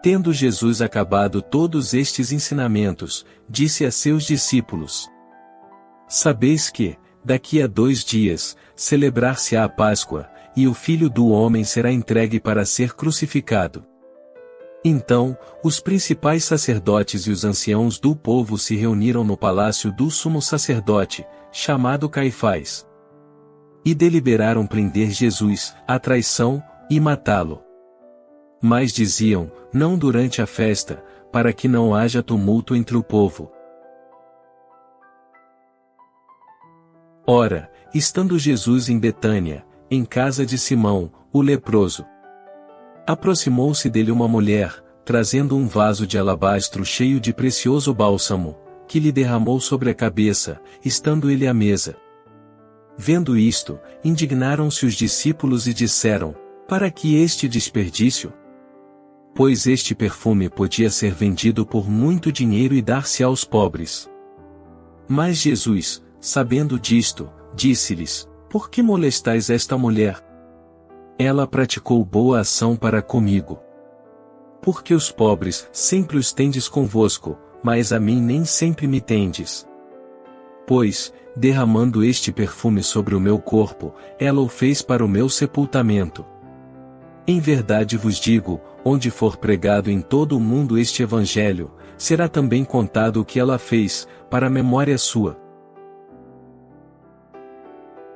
Tendo Jesus acabado todos estes ensinamentos, disse a seus discípulos: Sabeis que, daqui a 2 dias, celebrar-se-á a Páscoa, e o Filho do Homem será entregue para ser crucificado. Então, os principais sacerdotes e os anciãos do povo se reuniram no palácio do sumo sacerdote, chamado Caifás. E deliberaram prender Jesus, à traição, e matá-lo. Mas diziam, não durante a festa, para que não haja tumulto entre o povo. Ora, estando Jesus em Betânia, em casa de Simão, o leproso, aproximou-se dele uma mulher, trazendo um vaso de alabastro cheio de precioso bálsamo, que lhe derramou sobre a cabeça, estando ele à mesa. Vendo isto, indignaram-se os discípulos e disseram: Para que este desperdício? Pois este perfume podia ser vendido por muito dinheiro e dar-se aos pobres. Mas Jesus, sabendo disto, disse-lhes: Por que molestais esta mulher? Ela praticou boa ação para comigo. Porque os pobres sempre os tendes convosco, mas a mim nem sempre me tendes. Pois, derramando este perfume sobre o meu corpo, ela o fez para o meu sepultamento. Em verdade vos digo, onde for pregado em todo o mundo este evangelho, será também contado o que ela fez, para a memória sua.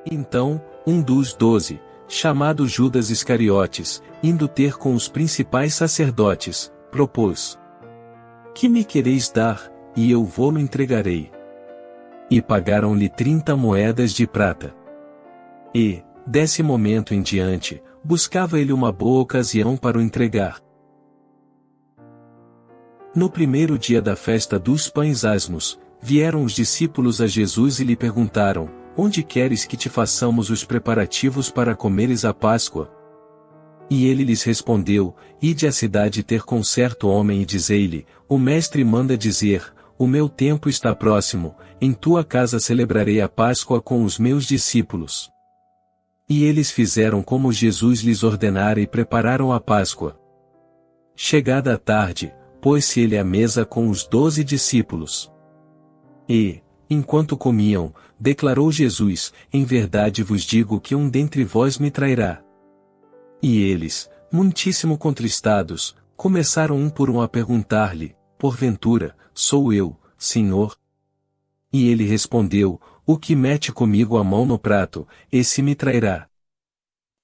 Então, um dos 12, chamado Judas Iscariotes, indo ter com os principais sacerdotes, propôs: Que me quereis dar, e eu vô-lo entregarei. E pagaram-lhe 30 moedas de prata. E, desse momento em diante, buscava ele uma boa ocasião para o entregar. No primeiro dia da festa dos pães asmos, vieram os discípulos a Jesus e lhe perguntaram: Onde queres que te façamos os preparativos para comeres a Páscoa? E ele lhes respondeu: Ide à cidade ter com certo homem e dizei-lhe: O mestre manda dizer: O meu tempo está próximo, em tua casa celebrarei a Páscoa com os meus discípulos. E eles fizeram como Jesus lhes ordenara e prepararam a Páscoa. Chegada a tarde, pôs-se ele à mesa com os 12 discípulos. E, enquanto comiam, declarou Jesus: Em verdade vos digo que um dentre vós me trairá. E eles, muitíssimo contristados, começaram um por um a perguntar-lhe: Porventura, sou eu, Senhor? E ele respondeu: O que mete comigo a mão no prato, esse me trairá.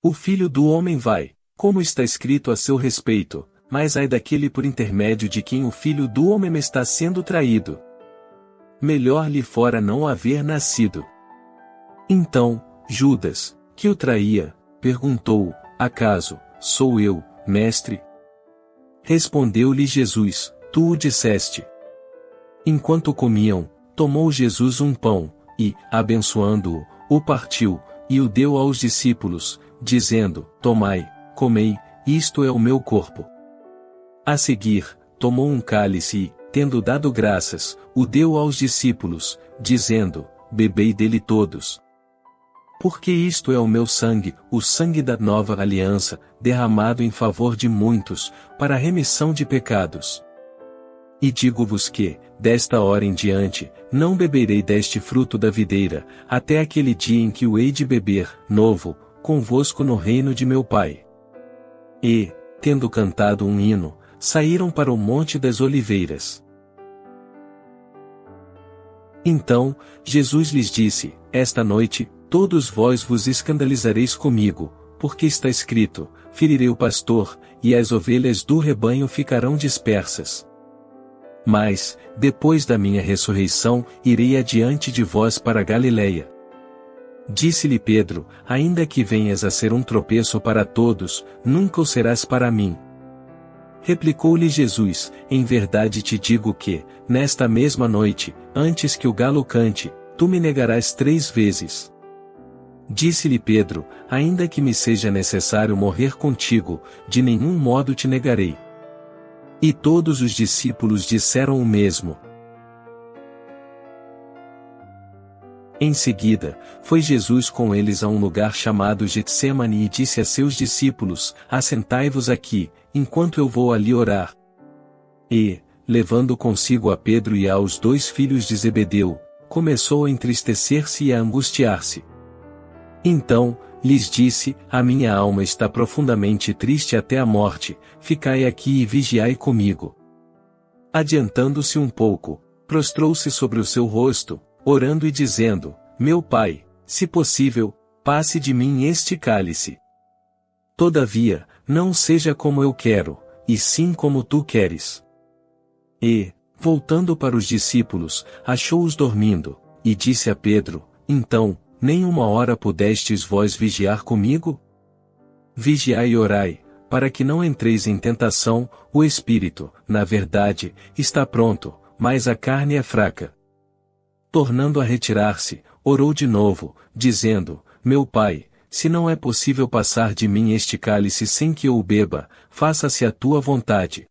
O Filho do Homem vai, como está escrito a seu respeito, mas ai daquele por intermédio de quem o Filho do Homem está sendo traído. Melhor lhe fora não haver nascido. Então, Judas, que o traía, perguntou: Acaso, sou eu, mestre? Respondeu-lhe Jesus: Tu o disseste. Enquanto comiam, tomou Jesus um pão, e, abençoando-o, o partiu, e o deu aos discípulos, dizendo: Tomai, comei, isto é o meu corpo. A seguir, tomou um cálice e, tendo dado graças, o deu aos discípulos, dizendo: Bebei dele todos. Porque isto é o meu sangue, o sangue da nova aliança, derramado em favor de muitos, para a remissão de pecados. E digo-vos que, desta hora em diante, não beberei deste fruto da videira, até aquele dia em que o hei de beber, novo, convosco no reino de meu Pai. E, tendo cantado um hino, saíram para o Monte das Oliveiras. Então, Jesus lhes disse: Esta noite, todos vós vos escandalizareis comigo, porque está escrito: Ferirei o pastor, e as ovelhas do rebanho ficarão dispersas. Mas, depois da minha ressurreição, irei adiante de vós para Galiléia. Disse-lhe Pedro: Ainda que venhas a ser um tropeço para todos, nunca o serás para mim. Replicou-lhe Jesus: Em verdade te digo que, nesta mesma noite, antes que o galo cante, tu me negarás 3 vezes. Disse-lhe Pedro: Ainda que me seja necessário morrer contigo, de nenhum modo te negarei. E todos os discípulos disseram o mesmo. Em seguida, foi Jesus com eles a um lugar chamado Getsêmani e disse a seus discípulos: Assentai-vos aqui, enquanto eu vou ali orar. E, levando consigo a Pedro e aos 2 filhos de Zebedeu, começou a entristecer-se e a angustiar-se. Então, lhes disse: A minha alma está profundamente triste até a morte, ficai aqui e vigiai comigo. Adiantando-se um pouco, prostrou-se sobre o seu rosto, orando e dizendo: Meu Pai, se possível, passe de mim este cálice. Todavia, não seja como eu quero, e sim como tu queres. E, voltando para os discípulos, achou-os dormindo, e disse a Pedro: Então, nem uma hora pudestes vós vigiar comigo? Vigiai e orai, para que não entreis em tentação. O espírito, na verdade, está pronto, mas a carne é fraca. Tornando a retirar-se, orou de novo, dizendo: Meu Pai, se não é possível passar de mim este cálice sem que eu o beba, faça-se a tua vontade.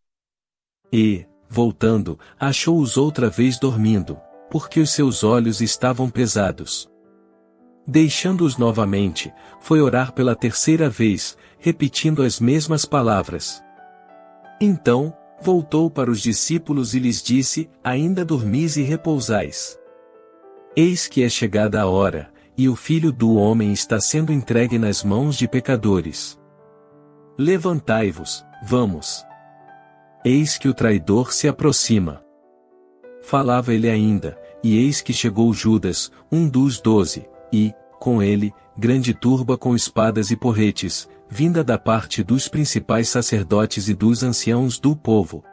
E, voltando, achou-os outra vez dormindo, porque os seus olhos estavam pesados. Deixando-os novamente, foi orar pela 3ª vez, repetindo as mesmas palavras. Então, voltou para os discípulos e lhes disse: Ainda dormis e repousais? Eis que é chegada a hora, e o Filho do Homem está sendo entregue nas mãos de pecadores. Levantai-vos, vamos. Eis que o traidor se aproxima. Falava ele ainda, e eis que chegou Judas, um dos 12, e, com ele, grande turba com espadas e porretes, vinda da parte dos principais sacerdotes e dos anciãos do povo.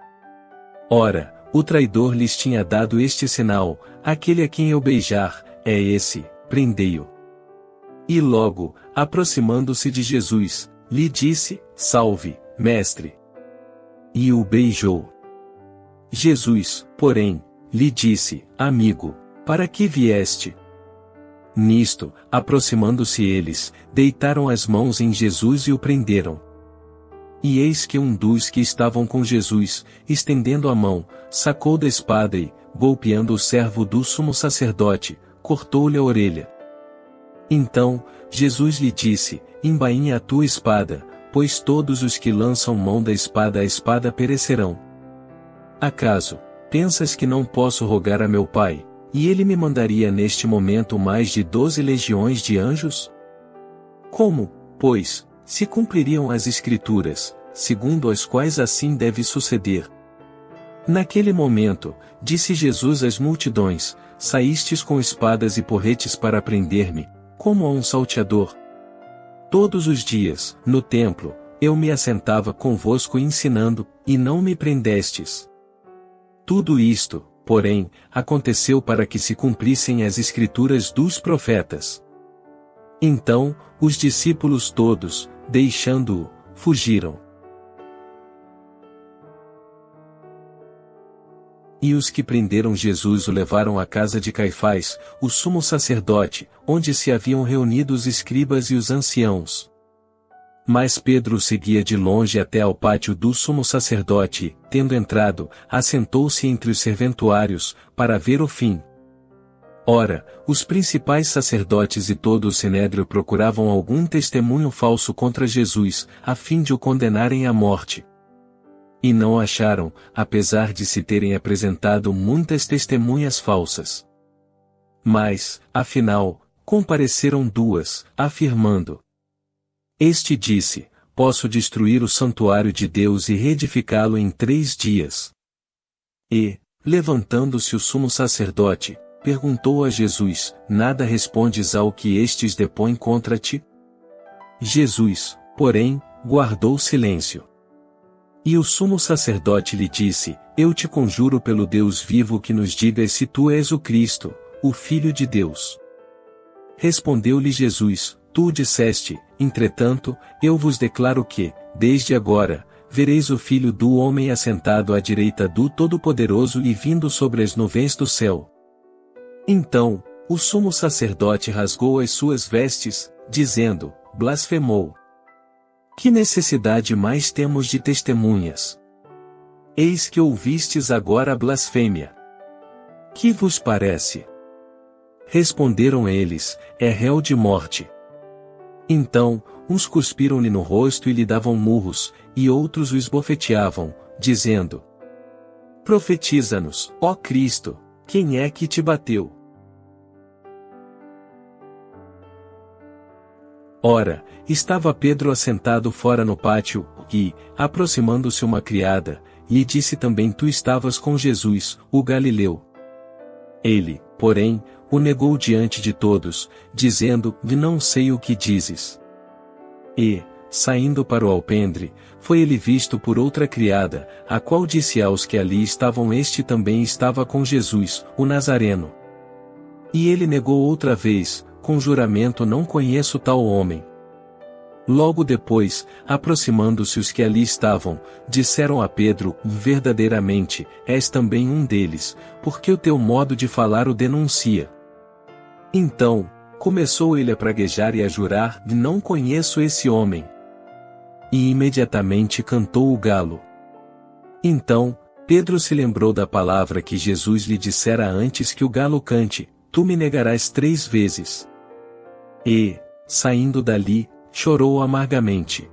Ora, o traidor lhes tinha dado este sinal: aquele a quem eu beijar, é esse, prendei-o. E logo, aproximando-se de Jesus, lhe disse: Salve, mestre. E o beijou. Jesus, porém, lhe disse: Amigo, para que vieste? Nisto, aproximando-se eles, deitaram as mãos em Jesus e o prenderam. E eis que um dos que estavam com Jesus, estendendo a mão, sacou da espada e, golpeando o servo do sumo sacerdote, cortou-lhe a orelha. Então, Jesus lhe disse: Embainha a tua espada, pois todos os que lançam mão da espada a espada perecerão. Acaso, pensas que não posso rogar a meu Pai, e ele me mandaria neste momento mais de 12 legiões de anjos? Como, pois, se cumpririam as Escrituras, segundo as quais assim deve suceder? Naquele momento, disse Jesus às multidões: Saístes com espadas e porretes para prender-me, como a um salteador. Todos os dias, no templo, eu me assentava convosco ensinando, e não me prendestes. Tudo isto, porém, aconteceu para que se cumprissem as Escrituras dos profetas. Então, os discípulos todos, deixando-o, fugiram. E os que prenderam Jesus o levaram à casa de Caifás, o sumo sacerdote, onde se haviam reunido os escribas e os anciãos. Mas Pedro seguia de longe até ao pátio do sumo sacerdote e, tendo entrado, assentou-se entre os serventuários, para ver o fim. Ora, os principais sacerdotes e todo o sinédrio procuravam algum testemunho falso contra Jesus, a fim de o condenarem à morte. E não acharam, apesar de se terem apresentado muitas testemunhas falsas. Mas, afinal, compareceram 2, afirmando: Este disse: Posso destruir o santuário de Deus e reedificá-lo em 3 dias. E, levantando-se o sumo sacerdote, perguntou a Jesus: Nada respondes ao que estes depõem contra ti? Jesus, porém, guardou silêncio. E o sumo sacerdote lhe disse: Eu te conjuro pelo Deus vivo que nos digas se tu és o Cristo, o Filho de Deus. Respondeu-lhe Jesus: Tu o disseste. Entretanto, eu vos declaro que, desde agora, vereis o Filho do Homem assentado à direita do Todo-Poderoso e vindo sobre as nuvens do céu. Então, o sumo sacerdote rasgou as suas vestes, dizendo: Blasfemou. Que necessidade mais temos de testemunhas? Eis que ouvistes agora a blasfêmia. Que vos parece? Responderam eles: É réu de morte. Então, uns cuspiram-lhe no rosto e lhe davam murros, e outros o esbofeteavam, dizendo: Profetiza-nos, ó Cristo, quem é que te bateu? Ora, estava Pedro assentado fora no pátio, e, aproximando-se uma criada, lhe disse também: Tu estavas com Jesus, o Galileu. Ele, porém, o negou diante de todos, dizendo: Não sei o que dizes. E, saindo para o alpendre, foi ele visto por outra criada, a qual disse aos que ali estavam: Este também estava com Jesus, o Nazareno. E ele negou outra vez, com juramento: Não conheço tal homem. Logo depois, aproximando-se os que ali estavam, disseram a Pedro: Verdadeiramente, és também um deles, porque o teu modo de falar o denuncia. Então, começou ele a praguejar e a jurar: Não conheço esse homem. E imediatamente cantou o galo. Então, Pedro se lembrou da palavra que Jesus lhe dissera antes que o galo cante: Tu me negarás 3 vezes. E, saindo dali, chorou amargamente.